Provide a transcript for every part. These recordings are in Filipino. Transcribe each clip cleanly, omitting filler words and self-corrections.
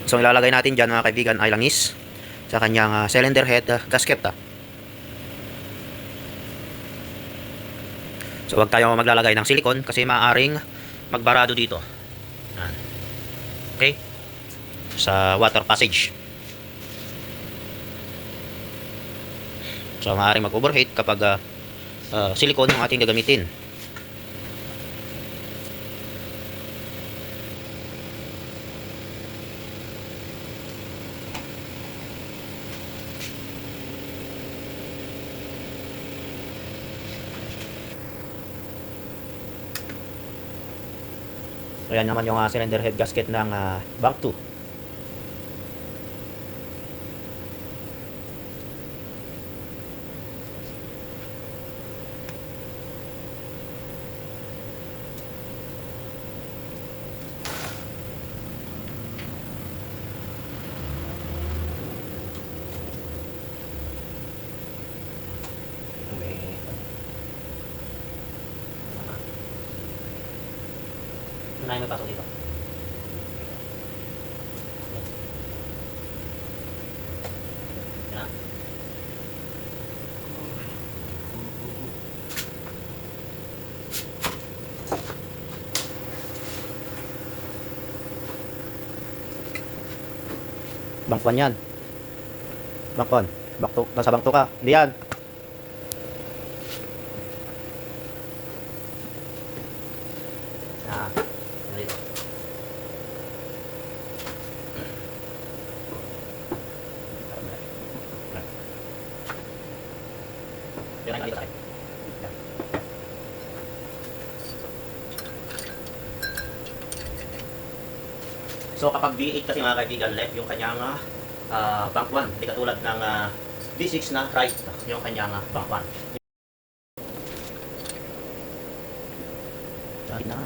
So ilalagay natin dyan mga kaibigan ay langis sa kanyang cylinder head gasket. So wag tayo maglalagay ng silicone kasi maaaring magbarado dito. Okay? Sa water passage. So maaaring mag-overheat kapag silicone yung ating gagamitin. So yan naman yung cylinder head gasket ng bank 2. Unahin mo pasok dito. Yan. Bangkuan yan. Bangkuan. Bakto. Nasa bangto ka. Hindi yan. Dito. Yan dito tayo. So kapag V8 kasi mga kaibigan left yung kanyang bank 1, hindi katulad ng V6 na right yung kanyang bank 1. Dahil na.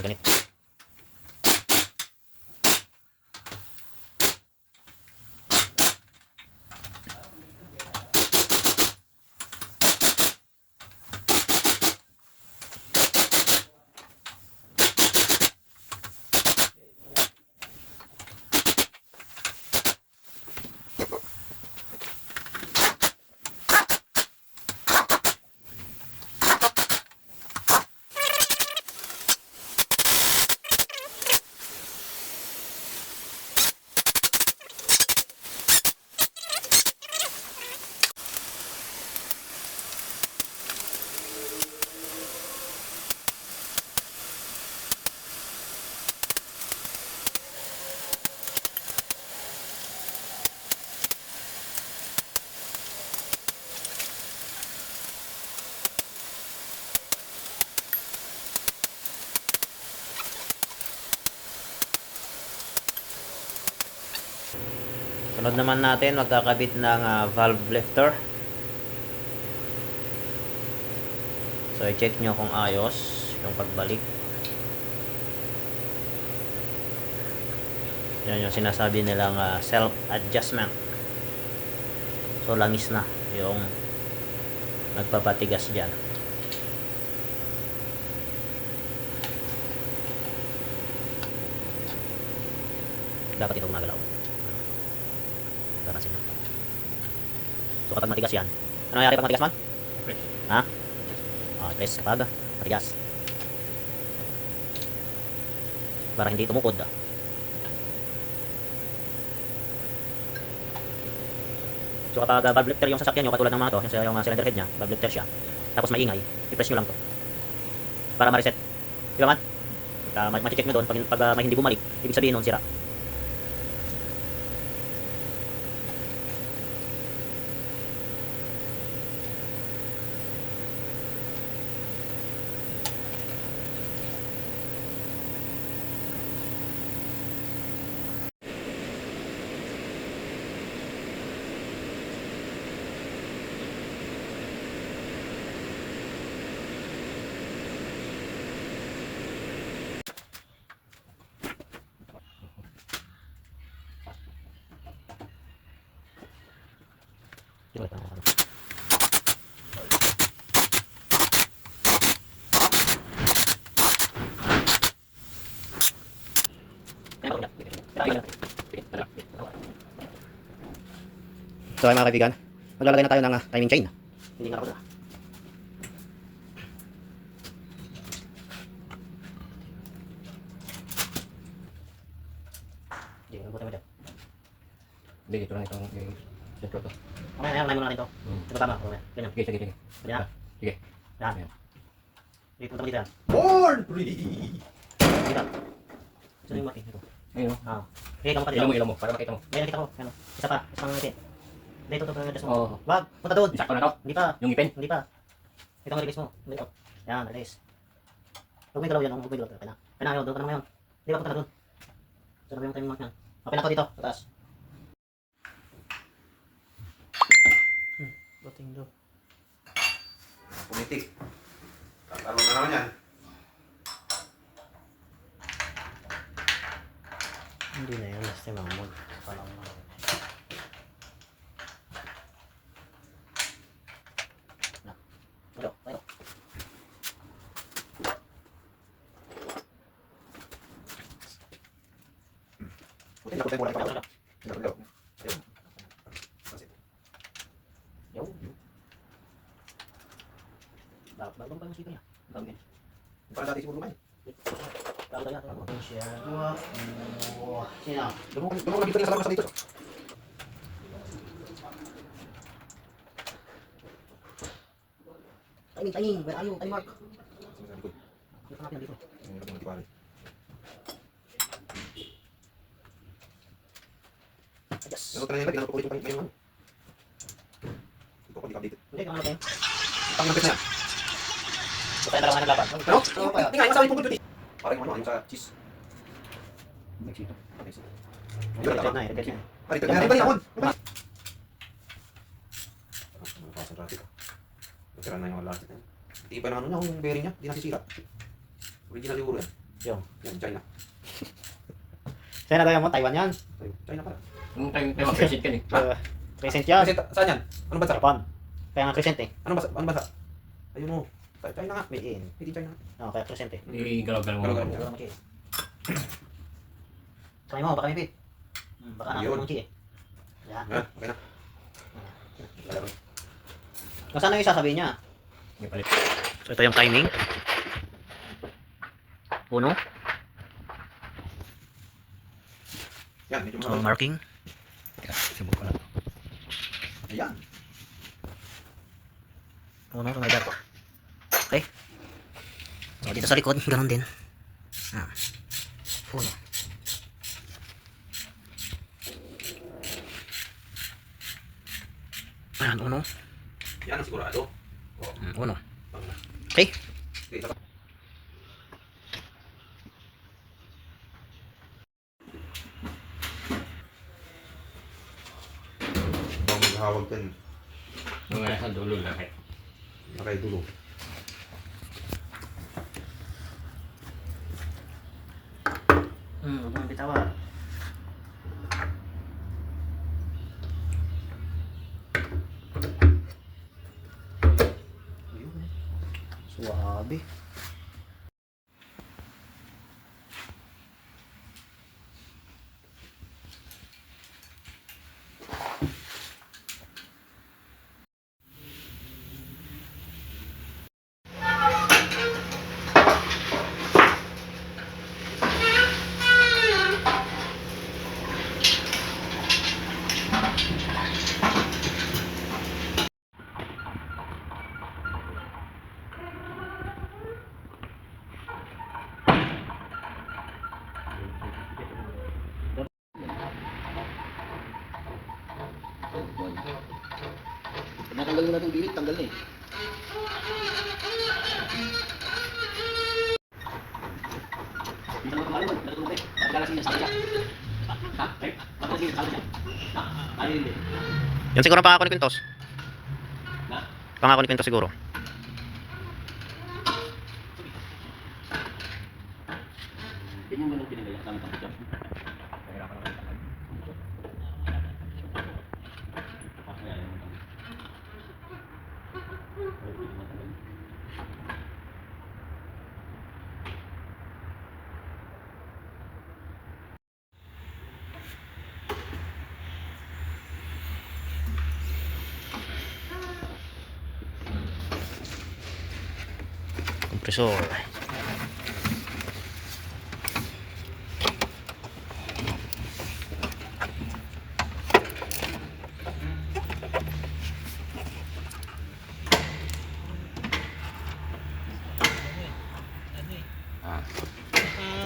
Ganito. Sunod naman natin magkakabit ng valve lifter. So i-check nyo kung ayos yung pagbalik. Yan yung sinasabi nilang self adjustment. So langis na yung nagpapatigas dyan. Dapat ito gumagalaw. Papansin mo. So kapag matigas yan, ano nangyari pag matigas man? Press. Ha? Press kapag matigas. Para hindi tumukod. So kapag valve lifter yung sasakyan nyo, katulad ng mga to, yung cylinder head nya, valve lifter siya, tapos maingay, i-press nyo lang to para ma-reset. Di ba man? Ma-check nyo doon, pag may hindi bumalik, ibig sabihin nun sira. Sige, ano. So ay mga kaibigan, maglalagay na tayo ng timing chain. Hindi nga ako na. Hindi, nabutan mo dyan. Hindi, ito lang itong sentro to. Okay, nahin muna natin ito. Ito tama, okay. Ganyan. Sige, sige, sige. Pwede na. Sige. Yan. Ayan. Sige, punta mo dito yan. Born free! Dito. Saan yung mati? Ito. Ayun o. Ah. Sige, kamu ka dito. Ilaw mo, para makita mo. May nakita ko. Ano? Isa pa. Isang ngipin. Hindi, ito. Ito. Oo. Wag, punta doon. Sakto na to. Hindi pa. Yung ngipin. Hindi pa. Ito ang release mo. Dito. Yan, release. Huwag may galaw yan. Huwag may galaw. Kaya na. Kaya na, doon ka na ngayon. Hindi ba, punta na doon. Saan ba yung timing mark yan? Okay na ako dito. Sa taas. Bating do. Pumitik. Tatalo na naman yan. Hindi na yan. Basta yung mamon. Palang na. Tayo. Tayo. Puti na puti mo lang Tayo. pa. Tayo. Yo. Bagong pa yung sika niya. Bagong yan. Para dati siguro kumain. Bago tayo. Bagong siya. Dua. Sino? Dumong na dito rin sa labas dito. Timing. Where are you? Time mark. Sa likod. Dito natin dito. Yung labang natipari. Yes. Ano ka na nila? Ginagawa ko ulit yung ngayon. Ito ko di updated. Hindi, kung ano tayo. Pang nampit na yan. Basta yung larangan ng laban. Ano? Hindi nga, yung sabi kong duty. Parang yung ano, yung sa cheese. Nagsito. Okay, so. Repeat na eh. Repeat na eh. Ah, dito. Meron ba yan? Napasang traffic. Natira na yung alarm. Hindi pa na ano niya, yung bearing niya. Hindi nasisira. Original siguro yan. Yung. Yan, China. Saan na tayo mo? Taiwan yan. China pala. Yung time mag-present ka ni. Crescent yan. Kasi saan yan? Anong bansa? Japan. Kaya nga crescent eh. Anong bansa? Anong bansa? Ayun o. China nga. Made in. Hindi China. Oo, kaya crescent eh. Hindi galaw-galaw mo. Galaw-galaw. Wala mo chi eh. Kamay mo, baka may pit. Baka Yun. natin mo chi eh. Yan. Ha? Okay na. Kung saan yung sasabihin niya? May palit. So ito yung timing. Puno. Yan, medyo So marking. Subok ko lang. Ayan. Puno sa may darko. Okay. So dito sa likod, ganun din. Puno. Ayan, uno. Yan ang sigurado. Uno. Okay. Okay, isa pa. Bang maghawag din. Yung nasa dulo lang eh. Nakaidulo. Huwag mo bitawa. Suwabe. Natanggal mo na itong bilit, tanggal na eh. Yan siguro ang pangako ni Quintos. Pangako ni Quintos siguro. Ganyan mo nang pinagaya kami pang compressor.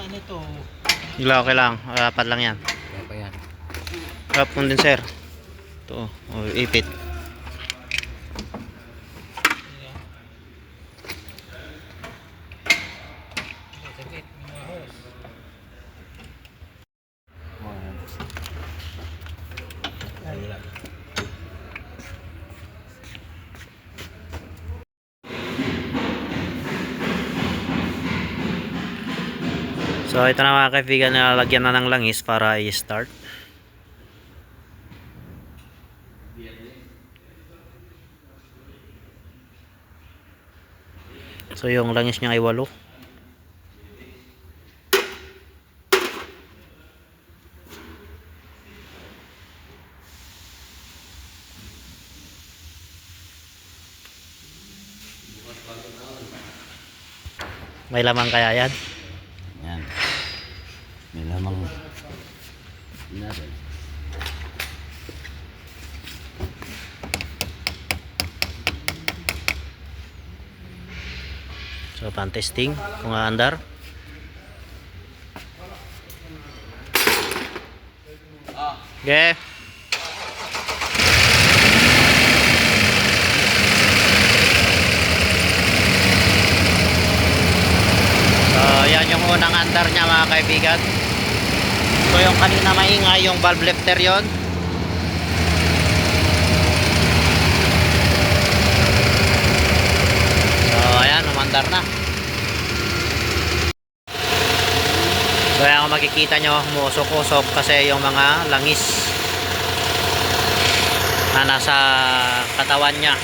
Ano to? Okay lang. Apat lang yan. Kaya pa yan. Up condenser. Ito. Ipit. So ito na mga kaibigan, nalagyan na ng langis para i-start. So yung langis niya ay 8. May lamang kaya yan? Yan. May lamang natin. So pan testing kung aandar. Okay. So yan yung unang andar niya mga kaibigan. So yung kanina maingay yung valve lifter yon. So ayan, umandar na. So ayan, kung makikita nyo, umusok-usok kasi yung mga langis na nasa katawan niya.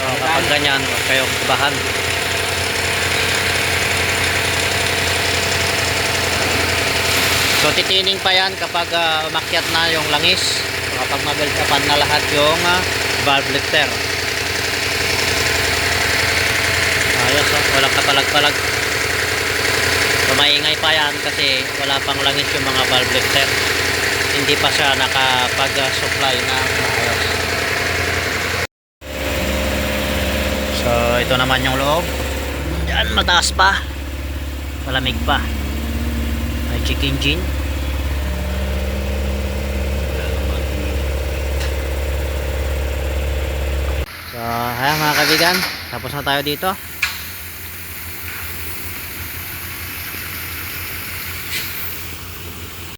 So kapag ganyan, huwag kayong bahan. So titining pa yan kapag umakyat na yung langis. So, kapag ma-build upan na lahat yung valve lifter. Ayos, walang kapalag-palag. So maingay pa yan kasi wala pang langis yung mga valve lifter. Hindi pa siya nakapag-supply ng maayos. So ito naman yung loob. Yan, mataas pa. Malamig pa. May check engine. So ayan mga kaibigan, tapos na tayo dito.